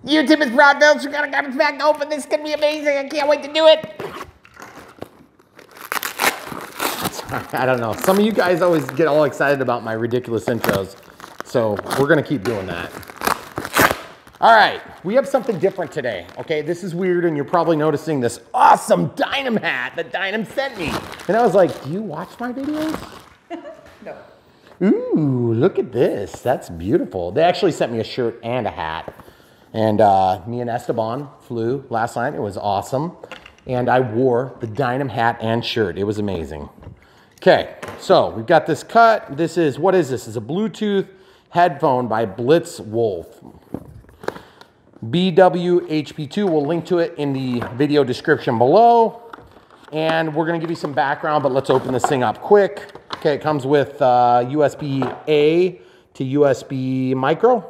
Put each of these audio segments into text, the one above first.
YouTube is proud, Bills. We gotta get it back open. This is gonna be amazing. I can't wait to do it. I don't know. Some of you guys always get all excited about my ridiculous intros. So we're gonna keep doing that. All right, we have something different today. Okay, this is weird and you're probably noticing this awesome Dynam hat that Dynam sent me. And I was like, do you watch my videos? No. Ooh, look at this. That's beautiful. They actually sent me a shirt and a hat. And me and Esteban flew last night. It was awesome. And I wore the Dynam hat and shirt. It was amazing. Okay, so we've got this cut. This is, what is this? It's a Bluetooth headphone by BlitzWolf. BW-HP2, we'll link to it in the video description below. And we're gonna give you some background, but let's open this thing up quick. Okay, it comes with USB-A to USB micro.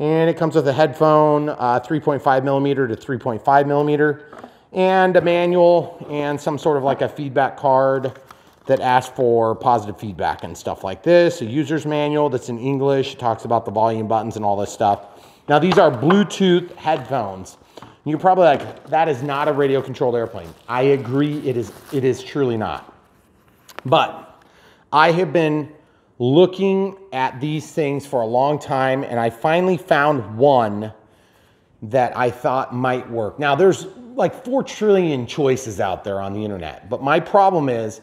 And it comes with a headphone, 3.5 millimeter to 3.5 millimeter, and a manual and some sort of like a feedback card that asks for positive feedback and stuff like this. A user's manual that's in English, talks about the volume buttons and all this stuff. Now these are Bluetooth headphones. You're probably like, that is not a radio controlled airplane. I agree, it is truly not. But I have been looking at these things for a long time, and I finally found one that I thought might work. Now there's like 4 trillion choices out there on the internet, but my problem is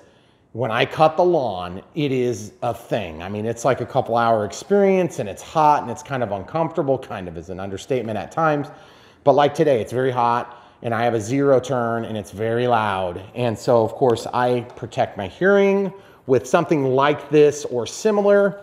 when I cut the lawn, it is a thing. I mean, it's like a couple hour experience and it's hot and it's kind of uncomfortable, kind of is an understatement at times. But like today, it's very hot and I have a 0 turn and it's very loud. And so of course I protect my hearing with something like this or similar.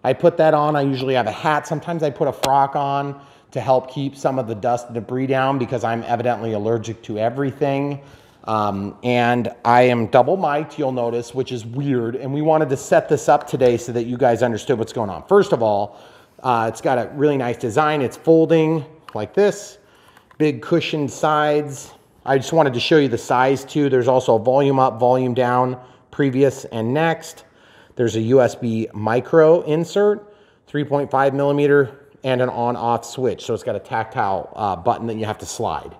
I put that on. I usually have a hat. Sometimes I put a frock on to help keep some of the dust and debris down because I'm evidently allergic to everything. And I am double mic'd, you'll notice, which is weird. And we wanted to set this up today so that you guys understood what's going on. First of all, it's got a really nice design. It's folding like this, big cushioned sides. I just wanted to show you the size too. There's also a volume up, volume down, previous and next. There's a USB micro insert, 3.5 millimeter, and an on-off switch. So it's got a tactile button that you have to slide.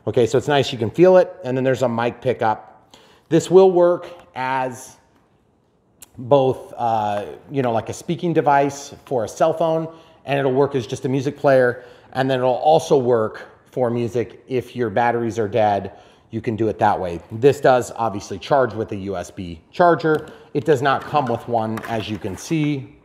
Okay, so it's nice, you can feel it. And then there's a mic pickup. This will work as both, you know, like a speaking device for a cell phone, and it'll work as just a music player. And then it'll also work for music if your batteries are dead. You can do it that way. This does obviously charge with a USB charger. It does not come with one, as you can see.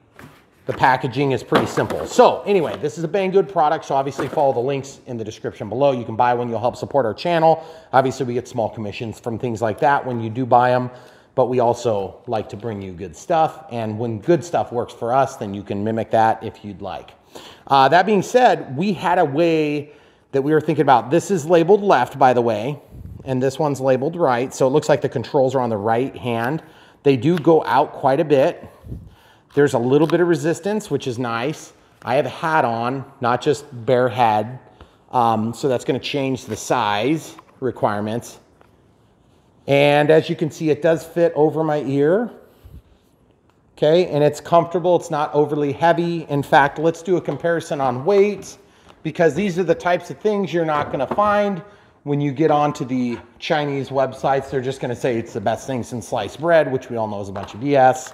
The packaging is pretty simple. So anyway, this is a Banggood product, so obviously follow the links in the description below. You can buy one, you'll help support our channel. Obviously we get small commissions from things like that when you do buy them, but we also like to bring you good stuff. And when good stuff works for us, then you can mimic that if you'd like. That being said, we had a way that we were thinking about. This is labeled left, by the way, and this one's labeled right. So it looks like the controls are on the right hand. They do go out quite a bit. There's a little bit of resistance, which is nice. I have a hat on, not just bare head. So that's gonna change the size requirements. And as you can see, it does fit over my ear. Okay, and it's comfortable, it's not overly heavy. In fact, let's do a comparison on weight, because these are the types of things you're not gonna find when you get onto the Chinese websites. They're just gonna say it's the best thing since sliced bread, which we all know is a bunch of BS.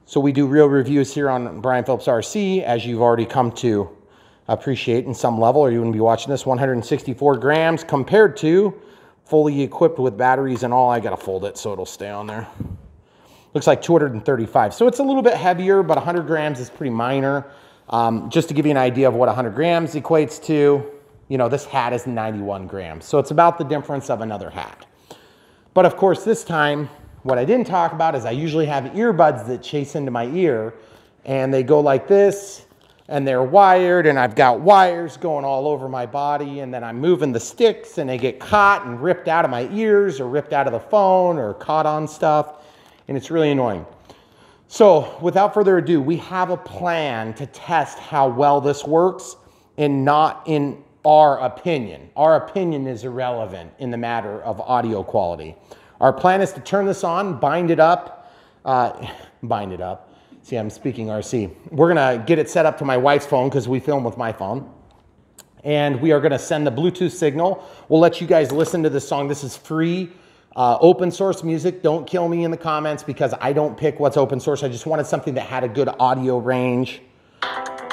So we do real reviews here on Brian Phillips RC, as you've already come to appreciate in some level, or you wouldn't be watching this. 164 grams compared to fully equipped with batteries and all. I gotta fold it so it'll stay on there. Looks like 235. So it's a little bit heavier, but 100 grams is pretty minor. Just to give you an idea of what 100 grams equates to, you know, this hat is 91 grams. So it's about the difference of another hat. But of course, this time, what I didn't talk about is I usually have earbuds that chase into my ear, and they go like this, and they're wired, and I've got wires going all over my body, and then I'm moving the sticks, and they get caught and ripped out of my ears, or ripped out of the phone, or caught on stuff, and it's really annoying. So without further ado, we have a plan to test how well this works, and not in our opinion. Our opinion is irrelevant in the matter of audio quality. Our plan is to turn this on, bind it up. See, I'm speaking RC. We're gonna get it set up to my wife's phone because we film with my phone. and we are gonna send the Bluetooth signal. We'll let you guys listen to this song. This is free, open source music. Don't kill me in the comments because I don't pick what's open source. I just wanted something that had a good audio range.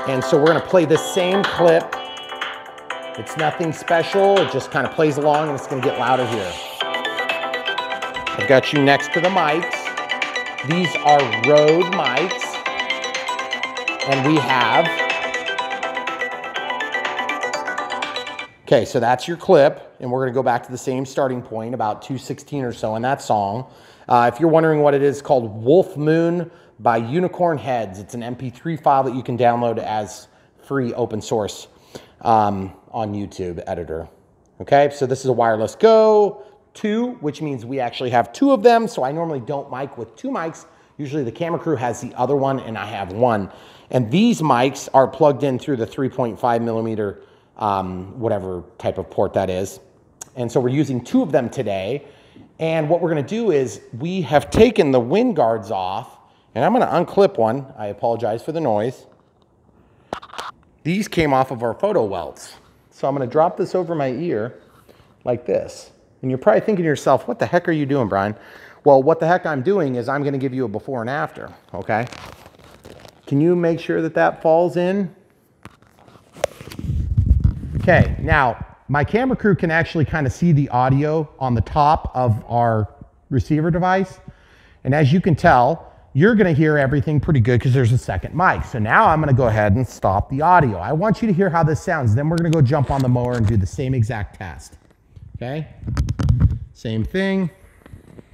And so we're gonna play this same clip. It's nothing special. It just kind of plays along and it's gonna get louder here. I've got you next to the mics. These are Rode mics. And we have, okay, so that's your clip. And we're gonna go back to the same starting point, about 2:16 or so in that song. If you're wondering what it is, called Wolf Moon by Unicorn Heads. It's an MP3 file that you can download as free open source on YouTube editor. Okay, so this is a wireless Go 2, which means we actually have 2 of them. So I normally don't mic with 2 mics. Usually the camera crew has the other one and I have 1. And these mics are plugged in through the 3.5 millimeter, whatever type of port that is. And so we're using 2 of them today. And what we're gonna do is we have taken the wind guards off, and I'm gonna unclip one. I apologize for the noise. These came off of our photo welts. So I'm gonna drop this over my ear like this. And you're probably thinking to yourself, what the heck are you doing, Brian? Well, what the heck I'm doing is I'm gonna give you a before and after, okay? Can you make sure that that falls in? Okay, now my camera crew can actually kind of see the audio on the top of our receiver device. And as you can tell, you're gonna hear everything pretty good because there's a second mic. So now I'm gonna go ahead and stop the audio. I want you to hear how this sounds. Then we're gonna go jump on the mower and do the same exact test. Okay? Same thing.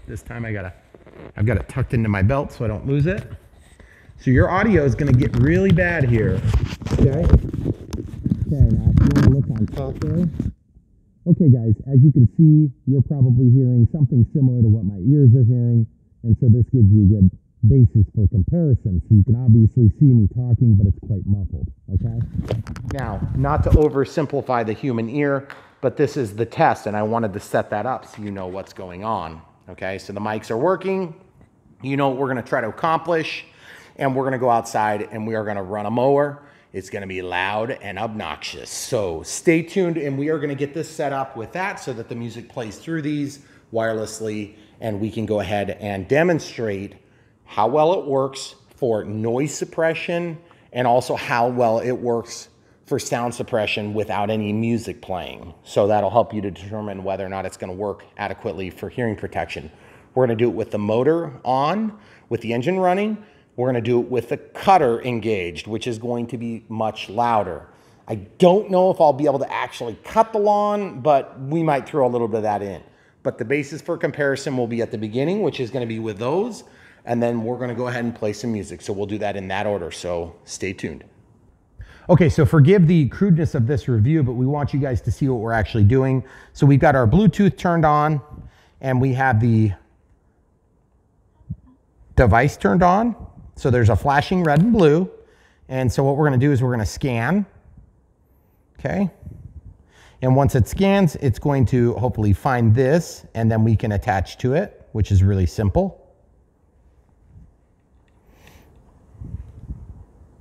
This time I've got it tucked into my belt so I don't lose it. So your audio is gonna get really bad here. Okay? Okay, now if you wanna look on top there. Okay guys, as you can see, you're probably hearing something similar to what my ears are hearing. And so this gives you a good basis for comparison. So you can obviously see me talking, but it's quite muffled, okay? Now, not to oversimplify the human ear, but this is the test and I wanted to set that up so you know what's going on, okay? So the mics are working. You know what we're gonna try to accomplish, and we're gonna go outside and we are gonna run a mower. It's gonna be loud and obnoxious. So stay tuned and we are gonna get this set up with that so that the music plays through these wirelessly and we can go ahead and demonstrate how well it works for noise suppression and also how well it works for sound suppression without any music playing. So that'll help you to determine whether or not it's gonna work adequately for hearing protection. We're gonna do it with the motor on, with the engine running. We're gonna do it with the cutter engaged, which is going to be much louder. I don't know if I'll be able to actually cut the lawn, but we might throw a little bit of that in. But the basis for comparison will be at the beginning, which is gonna be with those, and then we're gonna go ahead and play some music. So we'll do that in that order, so stay tuned. Okay, so forgive the crudeness of this review, but we want you guys to see what we're actually doing. So we've got our Bluetooth turned on, and we have the device turned on. So there's a flashing red and blue. And so what we're gonna do is we're gonna scan, okay? And once it scans, it's going to hopefully find this, and then we can attach to it, which is really simple.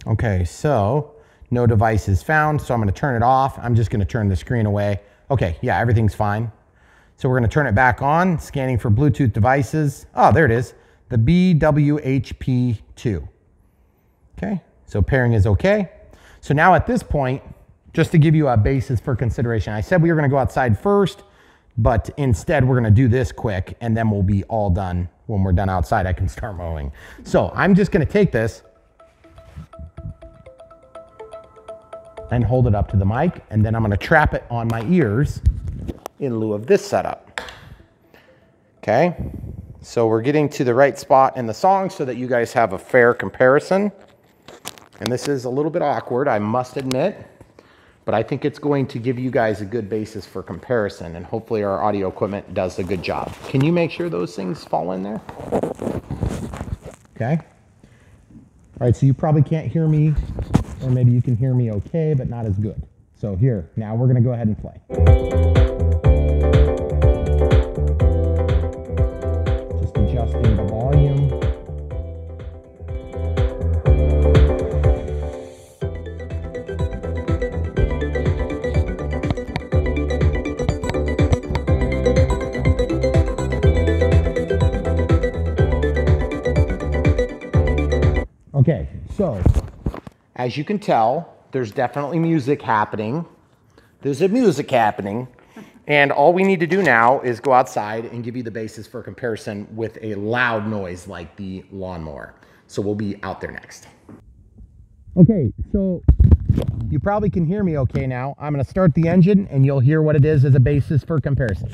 Okay, so no device is found, so I'm gonna turn it off. I'm just gonna turn the screen away. Okay, yeah, everything's fine. So we're gonna turn it back on, scanning for Bluetooth devices. Oh, there it is, the BW-HP2. Okay, so pairing is okay. So now at this point, just to give you a basis for consideration, I said we were gonna go outside first, but instead we're gonna do this quick and then we'll be all done. When we're done outside, I can start mowing. So I'm just gonna take this and hold it up to the mic, and then I'm gonna trap it on my ears in lieu of this setup. Okay, so we're getting to the right spot in the song so that you guys have a fair comparison. And this is a little bit awkward, I must admit, but I think it's going to give you guys a good basis for comparison, and hopefully our audio equipment does a good job. Can you make sure those things fall in there? Okay. All right, so you probably can't hear me, or maybe you can hear me okay, but not as good. So here, now we're gonna go ahead and play. Just adjusting the volume. as you can tell, there's definitely music happening. There's a music happening. And all we need to do now is go outside and give you the basis for comparison with a loud noise like the lawnmower. So we'll be out there next. Okay, so you probably can hear me okay now. I'm gonna start the engine and you'll hear what it is as a basis for comparison.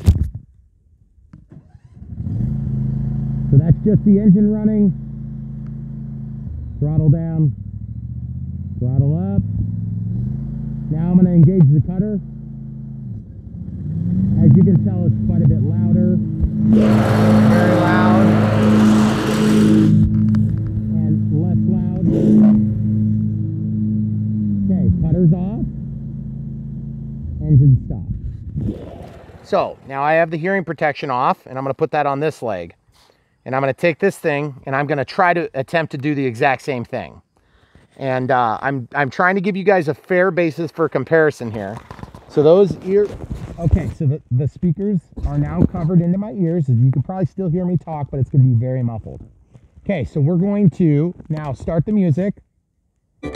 So that's just the engine running. Throttle down, throttle up. Now I'm gonna engage the cutter. As you can tell, it's quite a bit louder. Very loud. And less loud. Okay, cutter's off. Engine stopped. So, now I have the hearing protection off, and I'm going to put that on this leg. And I'm going to take this thing, and I'm going to try to attempt to do the exact same thing. And I'm trying to give you guys a fair basis for comparison here. So those okay, so the speakers are now covered into my ears. You can probably still hear me talk, but it's going to be very muffled. Okay, so we're going to now start the music. Had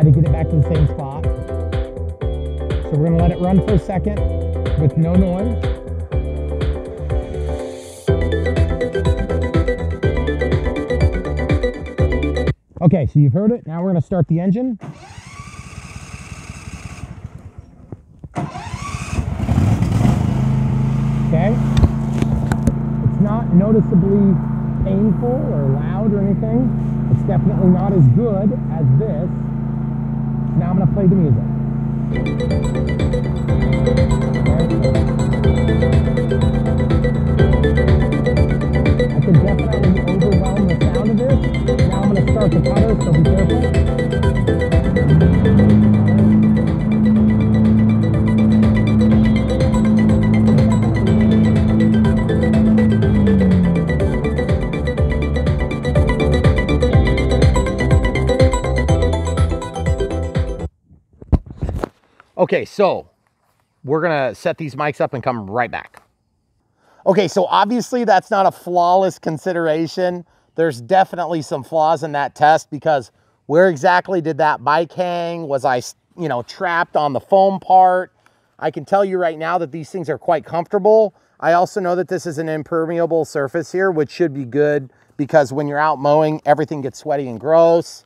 to get it back to the same spot. So we're going to let it run for a second with no noise. Okay, so you've heard it. Now we're going to start the engine. Okay, it's not noticeably painful or loud or anything. It's definitely not as good as this. Now I'm going to play the music. I can definitely overwhelm the sound of this. Now I'm going to start the cutter, so be careful. Okay, so we're gonna set these mics up and come right back. Okay, so obviously that's not a flawless consideration. There's definitely some flaws in that test because where exactly did that bike hang? Was I, trapped on the foam part? I can tell you right now that these things are quite comfortable. I also know that this is an impermeable surface here, which should be good because when you're out mowing, everything gets sweaty and gross.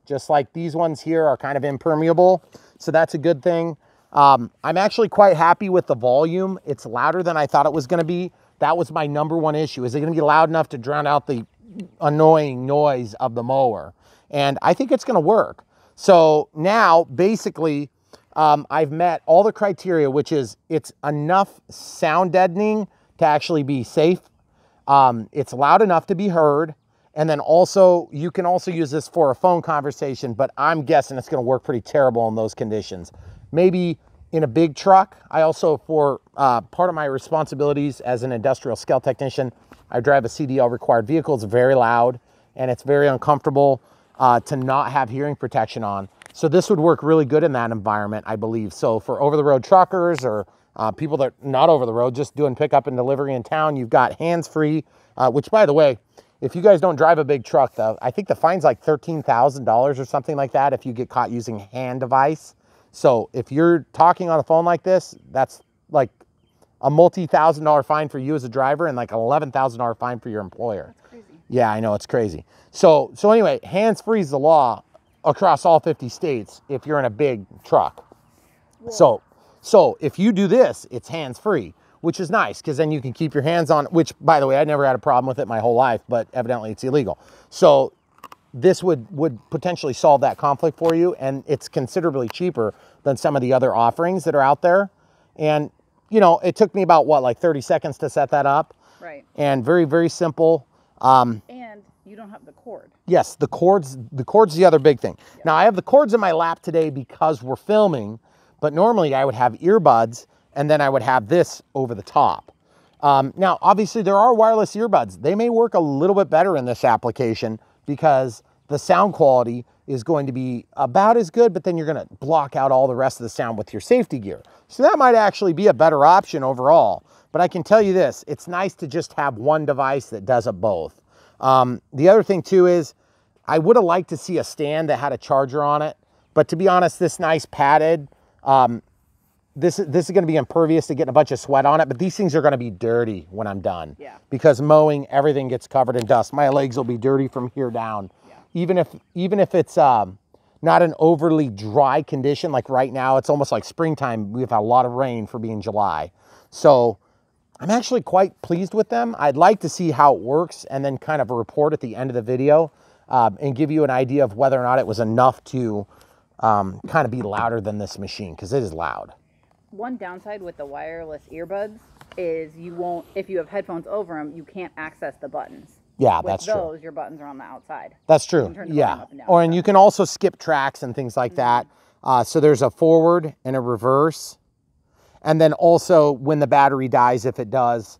Just like these ones here are kind of impermeable. So that's a good thing. I'm actually quite happy with the volume. It's louder than I thought it was going to be. That was my number one issue. Is it going to be loud enough to drown out the annoying noise of the mower? And I think it's going to work. So now basically I've met all the criteria, which is it's enough sound deadening to actually be safe. It's loud enough to be heard. And then also, you can also use this for a phone conversation, but I'm guessing it's going to work pretty terrible in those conditions. Maybe in a big truck. I also, for part of my responsibilities as an industrial scale technician, I drive a CDL required vehicle. It's very loud and it's very uncomfortable to not have hearing protection on. So this would work really good in that environment, I believe. So for over-the-road truckers or people that are not over the road, just doing pickup and delivery in town, you've got hands-free, which, by the way, if you guys don't drive a big truck, though, I think the fine's like $13,000 or something like that if you get caught using a hand device. So if you're talking on a phone like this, that's like a multi-$1,000 fine for you as a driver and like an $11,000 fine for your employer. That's crazy. Yeah, I know, it's crazy. So anyway, hands-free is the law across all 50 states if you're in a big truck. Whoa. So if you do this, it's hands-free, which is nice because then you can keep your hands on, which, by the way, I never had a problem with it my whole life, but evidently it's illegal. So this would potentially solve that conflict for you, and it's considerably cheaper than some of the other offerings that are out there. And, it took me about, like 30 seconds to set that up. Right. And very, very simple. And you don't have the cord. Yes, the cord's the other big thing. Yep. Now, I have the cords in my lap today because we're filming, but normally I would have earbuds, and then I would have this over the top. Now, obviously, there are wireless earbuds. They may work a little bit better in this application because the sound quality is going to be about as good, but then you're going to block out all the rest of the sound with your safety gear. So that might actually be a better option overall. But I can tell you this, it's nice to just have one device that does it both. The other thing, too, is I would have liked to see a stand that had a charger on it. But to be honest, this nice padded, this is going to be impervious to getting a bunch of sweat on it. But these things are going to be dirty when I'm done. Yeah. Because mowing, everything gets covered in dust. My legs will be dirty from here down. Yeah. Even if it's not an overly dry condition, like right now, it's almost like springtime. We've had a lot of rain for being July. So I'm actually quite pleased with them. I'd like to see how it works and then kind of report at the end of the video and give you an idea of whether or not it was enough to kind of be louder than this machine, because it is loud. One downside with the wireless earbuds is you won't, if you have headphones over them, you can't access the buttons. Yeah, with that's true. those, your buttons are on the outside. That's true. Yeah. And you can also skip tracks and things like that. So there's a forward and a reverse. And then also when the battery dies, if it does,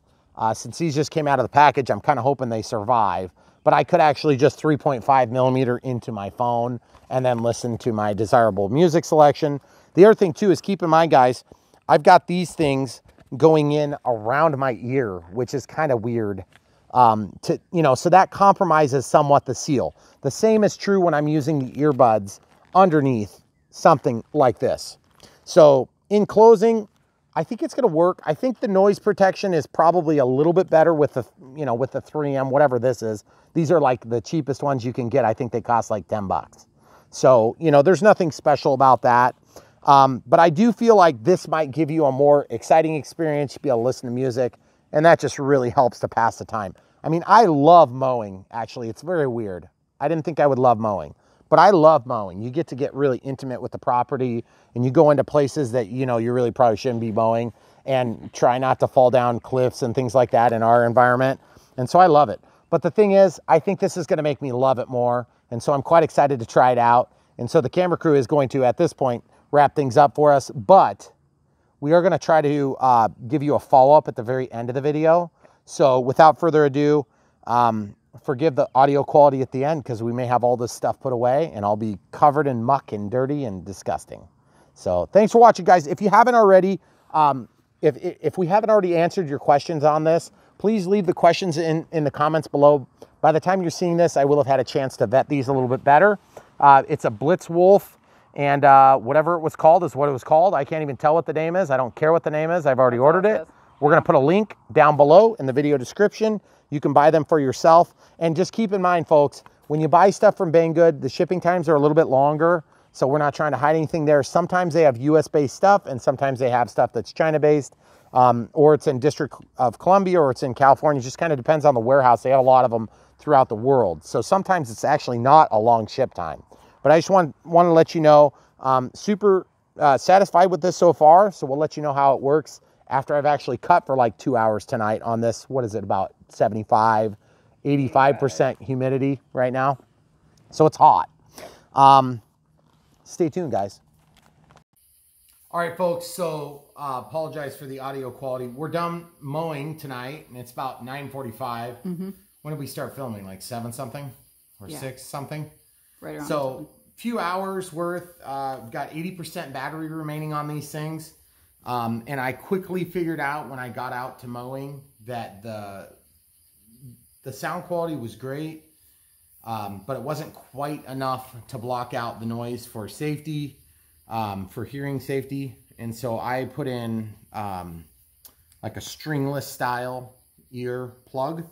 since these just came out of the package, I'm kind of hoping they survive. But I could actually just 3.5 millimeter into my phone and then listen to my desirable music selection. The other thing too is, keep in mind, guys, I've got these things going in around my ear, which is kind of weird. So that compromises somewhat the seal. The same is true when I'm using the earbuds underneath something like this. So in closing, I think it's going to work. I think the noise protection is probably a little bit better with the, with the 3M, whatever this is. These are like the cheapest ones you can get. I think they cost like 10 bucks. So, there's nothing special about that. But I do feel like this might give you a more exciting experience. You'll be able to listen to music, and that just really helps to pass the time. I mean, I love mowing, actually. It's very weird. I didn't think I would love mowing, but I love mowing. You get to get really intimate with the property, and you go into places that, you really probably shouldn't be mowing, and try not to fall down cliffs and things like that in our environment. And so I love it. But the thing is, I think this is going to make me love it more. And so I'm quite excited to try it out. And so the camera crew is going to, at this point, wrap things up for us. But we are going to try to give you a follow-up at the very end of the video. So without further ado, forgive the audio quality at the end, because we may have all this stuff put away and I'll be covered in muck and dirty and disgusting. So thanks for watching, guys. If you haven't already, if we haven't already answered your questions on this, please leave the questions in the comments below. By the time you're seeing this, I will have had a chance to vet these a little bit better. It's a BlitzWolf, and whatever it was called is what it was called. I can't even tell what the name is. I don't care what the name is. I've already ordered it. We're going to put a link down below in the video description. You can buy them for yourself. And just keep in mind, folks, when you buy stuff from Banggood, the shipping times are a little bit longer. So we're not trying to hide anything there. Sometimes they have US-based stuff, and sometimes they have stuff that's China-based, or it's in District of Columbia, or it's in California. It just kind of depends on the warehouse. They have a lot of them throughout the world. So sometimes it's actually not a long ship time. But I just want to let you know, super satisfied with this so far. So we'll let you know how it works after I've actually cut for like 2 hours tonight on this. What is it, about 75, 85% humidity right now? So it's hot. Stay tuned, guys. All right, folks, so apologize for the audio quality. We're done mowing tonight, and it's about 9:45. When did we start filming? Like 7 something or 6 something? Right around. So a few hours worth. Got 80% battery remaining on these things. And I quickly figured out when I got out to mowing that the sound quality was great, but it wasn't quite enough to block out the noise for safety, for hearing safety. And so I put in like a stringless style ear plug,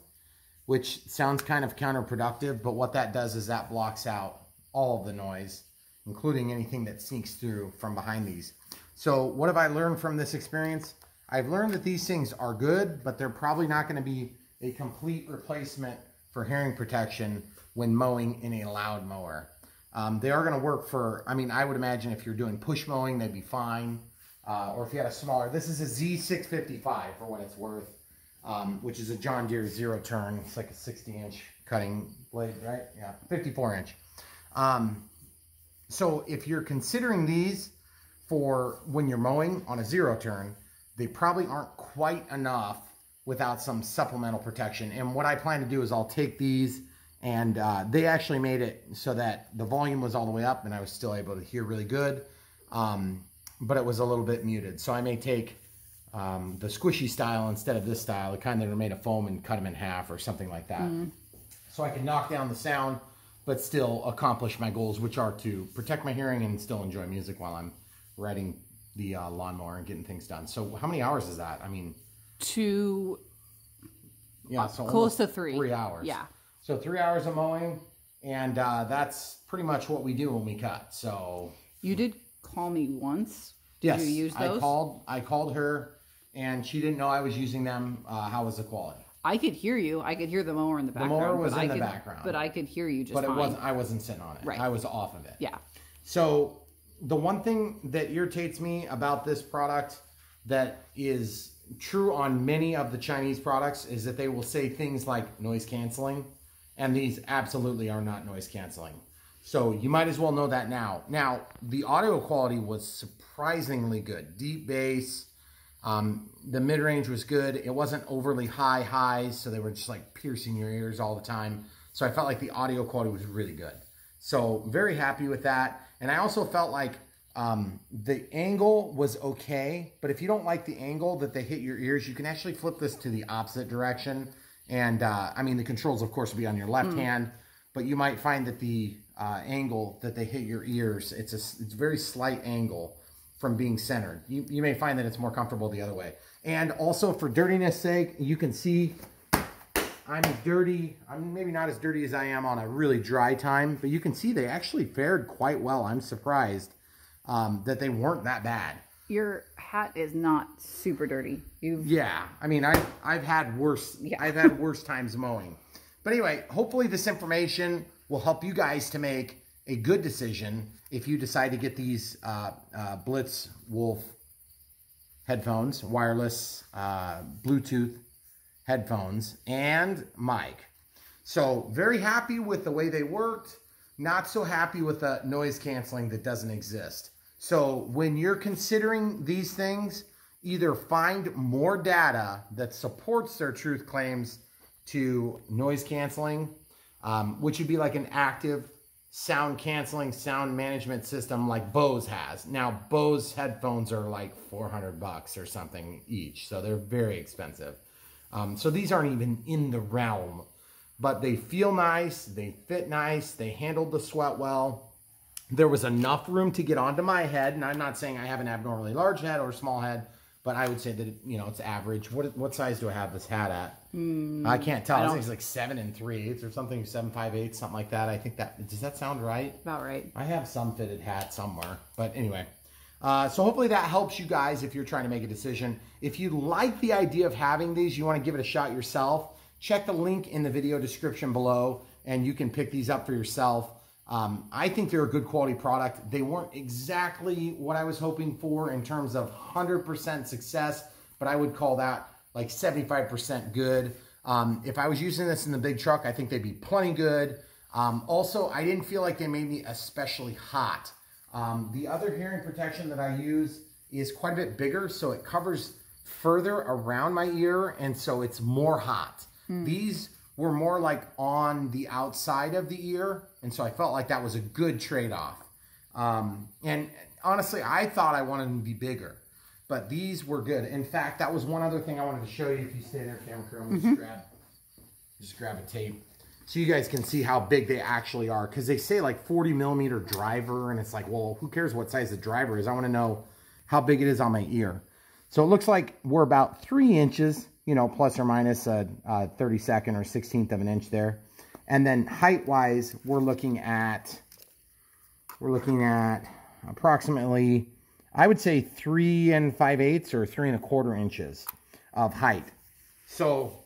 which sounds kind of counterproductive, but what that does is that blocks out all of the noise, including anything that sneaks through from behind these. So what have I learned from this experience? I've learned that these things are good, but they're probably not going to be a complete replacement for hearing protection when mowing in a loud mower. They are going to work for, I mean, I would imagine if you're doing push mowing, they'd be fine. Or if you had a smaller, this is a Z655 for what it's worth, which is a John Deere zero turn. It's like a 60-inch cutting blade, right? Yeah, 54-inch. So if you're considering these for when you're mowing on a zero turn, they probably aren't quite enough without some supplemental protection. And what I plan to do is I'll take these, and they actually made it so that the volume was all the way up and I was still able to hear really good, but it was a little bit muted. So I may take the squishy style instead of this style, the kind that are made of foam, and cut them in half or something like that. So I can knock down the sound but still accomplish my goals, which are to protect my hearing and still enjoy music while I'm riding the lawnmower and getting things done. So how many hours is that? I mean, yeah, so close to 3. 3 hours. Yeah. So 3 hours of mowing, and that's pretty much what we do when we cut. So you did call me once. Yes, you use those? I called her, and she didn't know I was using them. How was the quality? I could hear you. I could hear the mower in the background. The mower was in the background, but I could hear you just fine. But I wasn't sitting on it. Right. I was off of it. Yeah. So the one thing that irritates me about this product that is true on many of the Chinese products is that they will say things like noise canceling, and these absolutely are not noise canceling. So you might as well know that now. Now, the audio quality was surprisingly good. Deep bass, the mid-range was good. It wasn't overly high highs, so they were just like piercing your ears all the time. So I felt like the audio quality was really good. So very happy with that. And I also felt like the angle was okay, but if you don't like the angle that they hit your ears, you can actually flip this to the opposite direction. And I mean, the controls, of course, will be on your left hand, but you might find that the angle that they hit your ears, it's a very slight angle from being centered. You may find that it's more comfortable the other way. And also, for dirtiness sake, you can see I'm dirty. I'm maybe not as dirty as I am on a really dry time, but you can see they actually fared quite well. I'm surprised that they weren't that bad. Your hat is not super dirty. Yeah, I mean, I've had worse. Yeah. I've had worse times mowing. But anyway, hopefully this information will help you guys to make a good decision if you decide to get these BlitzWolf headphones, wireless Bluetooth headphones, and mic. So very happy with the way they worked. Not so happy with the noise canceling that doesn't exist. So when you're considering these things, either find more data that supports their truth claims to noise canceling, which would be like an active sound canceling, sound management system like Bose has. Now, Bose headphones are like $400 or something each, so they're very expensive. So these aren't even in the realm, but they feel nice, they fit nice, they handled the sweat well. There was enough room to get onto my head, and I'm not saying I have an abnormally large head or a small head, but I would say that, you know, it's average. What size do I have this hat at? I can't tell. I think it's like 7 3/8 or something, 7 5/8, something like that. I think that, does that sound right? About right. I have some fitted hat somewhere, but anyway. So hopefully that helps you guys if you're trying to make a decision. If you like the idea of having these, you want to give it a shot yourself, check the link in the video description below, and you can pick these up for yourself. I think they're a good quality product. They weren't exactly what I was hoping for in terms of 100% success, but I would call that like 75% good. If I was using this in the big truck, I think they'd be plenty good. Also, I didn't feel like they made me especially hot. The other hearing protection that I use is quite a bit bigger, so it covers further around my ear, and so it's more hot. These were more like on the outside of the ear, and so I felt like that was a good trade-off. And honestly, I thought I wanted them to be bigger, but these were good. In fact, that was one other thing I wanted to show you. If you stay there, camera crew, I'm gonna just grab a tape so you guys can see how big they actually are, because they say like 40mm driver, and it's like, well, who cares what size the driver is? I want to know how big it is on my ear. So it looks like we're about 3 inches, you know, plus or minus a 32nd or 16th of an inch there. And then height-wise, we're looking at approximately, I would say 3 5/8 or 3 1/4 inches of height. So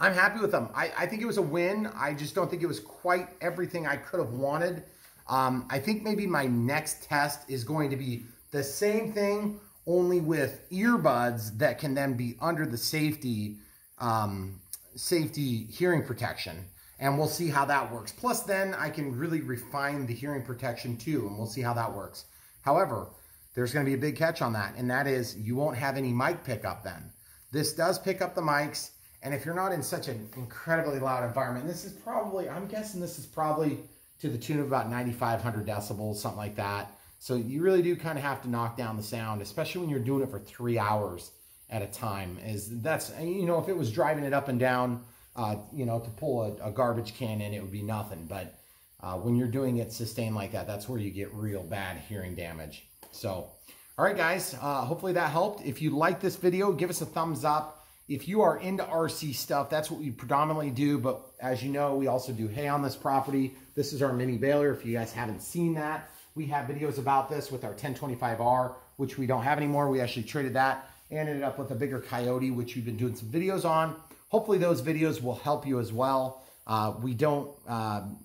I'm happy with them. I think it was a win. I just don't think it was quite everything I could have wanted. I think maybe my next test is going to be the same thing, only with earbuds that can then be under the safety hearing protection. And we'll see how that works. Plus then I can really refine the hearing protection too, and we'll see how that works. However, there's gonna be a big catch on that, and that is you won't have any mic pickup then. This does pick up the mics, and if you're not in such an incredibly loud environment, this is probably, I'm guessing this is probably to the tune of about 9,500 decibels, something like that. So you really do kind of have to knock down the sound, especially when you're doing it for 3 hours at a time. That's, you know, if it was driving it up and down, you know, to pull a garbage can in, it would be nothing. But when you're doing it sustained like that, that's where you get real bad hearing damage. So, all right, guys, hopefully that helped. If you like this video, give us a thumbs up. If you are into RC stuff, that's what we predominantly do. But as you know, we also do hay on this property. This is our mini baler. If you guys haven't seen that, we have videos about this with our 1025R, which we don't have anymore. We actually traded that and ended up with a bigger Coyote, which we've been doing some videos on. Hopefully those videos will help you as well. We don't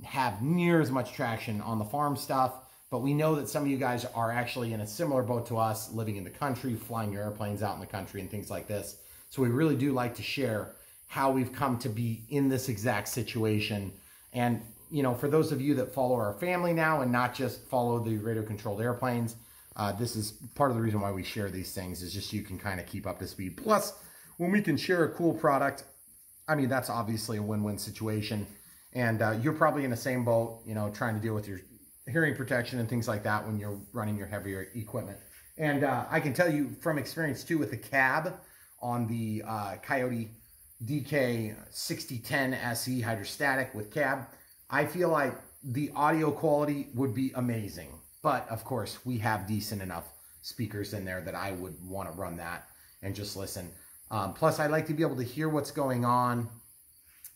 have near as much traction on the farm stuff, but we know that some of you guys are actually in a similar boat to us, living in the country, flying your airplanes out in the country and things like this. So we really do like to share how we've come to be in this exact situation. And, you know, for those of you that follow our family now and not just follow the radio-controlled airplanes, this is part of the reason why we share these things, is just so you can kind of keep up to speed. Plus, when we can share a cool product, I mean, that's obviously a win-win situation. And you're probably in the same boat, you know, trying to deal with your hearing protection and things like that when you're running your heavier equipment. And I can tell you from experience too with the cab on the Coyote DK 6010 SE hydrostatic with cab, I feel like the audio quality would be amazing. But of course, we have decent enough speakers in there that I would want to run that and just listen. Plus, I like to be able to hear what's going on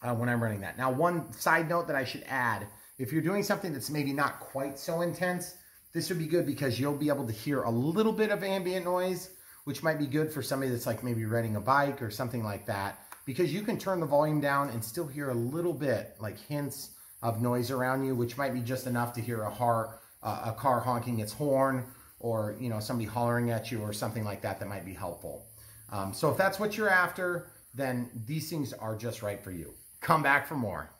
when I'm running that. Now, one side note that I should add, if you're doing something that's maybe not quite so intense, this would be good because you'll be able to hear a little bit of ambient noise, which might be good for somebody that's like maybe riding a bike or something like that, because you can turn the volume down and still hear a little bit, like hints of noise around you, which might be just enough to hear a car honking its horn, or, you know, somebody hollering at you or something like that that might be helpful. So if that's what you're after, then these things are just right for you. Come back for more.